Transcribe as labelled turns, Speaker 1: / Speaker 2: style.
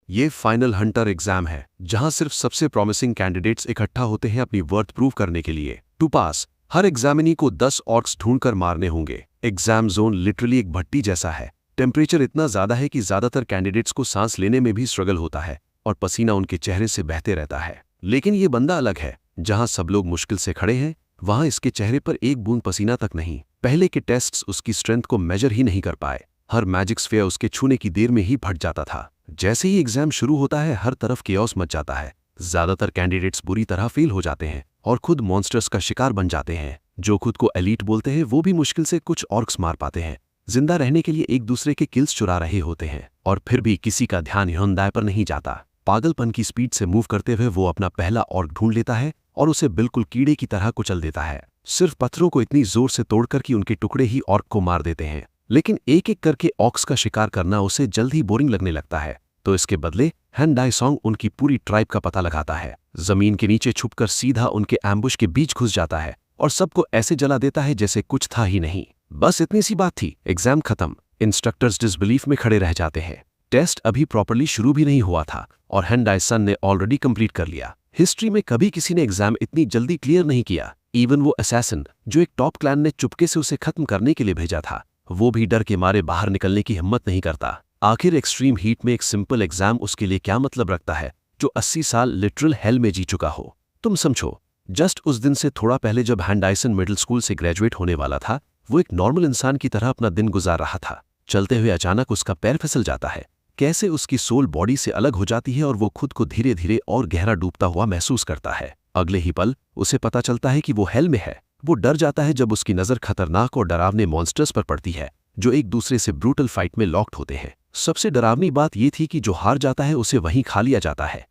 Speaker 1: ये final Hunter exam है जहां सिर्फ सबसे प्रॉमिसिंग कैंडिडेट्स इकट्ठा होते हैं अपनी वर्थ प्रूव करने के लिए। टू पास हर एग्जामिनी को 10 ऑर्क्स ढूंढकर मारने होंगे। एग्जाम जोन लिटरली एक भट्टी जैसा है। टेम्परेचर इतना ज्यादा है कि ज्यादातर कैंडिडेट्स को सांस लेने में भी स्ट्रगल होता है और पसीना उनके चेहरे से बहते रहता है। लेकिन ये बंदा अलग है। जहां सब लोग मुश्किल से खड़े हैं वहां इसके चेहरे पर एक बूंद पसीना तक नहीं। पहले के टेस्ट्स उसकी स्ट्रेंथ को मेजर ही नहीं कर पाए। हर मैजिक स्फीयर उसके छूने की देर में ही फट जाता था। जैसे ही एग्जाम शुरू होता है हर तरफ केओस मच जाता है। ज्यादातर कैंडिडेट्स बुरी तरह फेल हो जाते हैं और खुद मॉन्स्टर्स का शिकार बन जाते हैं। जो खुद को एलीट बोलते हैं वो भी मुश्किल से कुछ ऑर्क्स मार पाते हैं। जिंदा रहने के लिए एक दूसरे के किल्स चुरा रहे होते हैं और फिर भी किसी का ध्यान ह्योंदाई पर नहीं जाता। पागलपन की स्पीड से मूव करते हुए वो अपना पहला ऑर्क ढूंढ लेता है और उसे बिल्कुल कीड़े की तरह कुचल देता है। सिर्फ पत्थरों को इतनी जोर से तोड़कर कि उनके टुकड़े ही ऑर्क को मार देते हैं। लेकिन एक एक करके ऑर्क्स का शिकार करना उसे जल्द ही बोरिंग लगने लगता है। तो इसके बदले हैंडाई सॉन्ग उनकी पूरी ट्राइब का पता लगाता है। जमीन के नीचे छुपकर सीधा उनके एम्बुश के बीच घुस जाता है और सबको ऐसे जला देता है जैसे कुछ था ही नहीं। बस इतनी सी बात थी। एग्जाम खत्म। इंस्ट्रक्टर्स डिसबिलीफ में खड़े रह जाते हैं। टेस्ट अभी प्रॉपर्ली शुरू भी नहीं हुआ था और हैंडाई सन ने ऑलरेडी कंप्लीट कर लिया। हिस्ट्री में कभी किसी ने एग्जाम इतनी जल्दी क्लियर नहीं किया। इवन वो असैसिन जो एक टॉप क्लैन ने चुपके से उसे खत्म करने के लिए भेजा था, वो भी डर के मारे बाहर निकलने की हिम्मत नहीं करता। आखिर एक्सट्रीम हीट में एक सिंपल एग्जाम उसके लिए क्या मतलब रखता है जो 80 साल लिटरल हेल में जी चुका हो। तुम समझो, जस्ट उस दिन से थोड़ा पहले जब हैंडाइसन मिडिल स्कूल से ग्रेजुएट होने वाला था, वो एक नॉर्मल इंसान की तरह अपना दिन गुजार रहा था। चलते हुए अचानक उसका पैर फिसल जाता है। कैसे उसकी सोल बॉडी से अलग हो जाती है और वो खुद को धीरे धीरे और गहरा डूबता हुआ महसूस करता है। अगले ही पल उसे पता चलता है कि वो हेल में है। वो डर जाता है जब उसकी नज़र खतरनाक और डरावने मॉन्स्टर्स पर पड़ती है जो एक दूसरे से ब्रूटल फाइट में लॉक्ड होते हैं। सबसे डरावनी बात ये थी कि जो हार जाता है उसे वहीं खा लिया जाता है।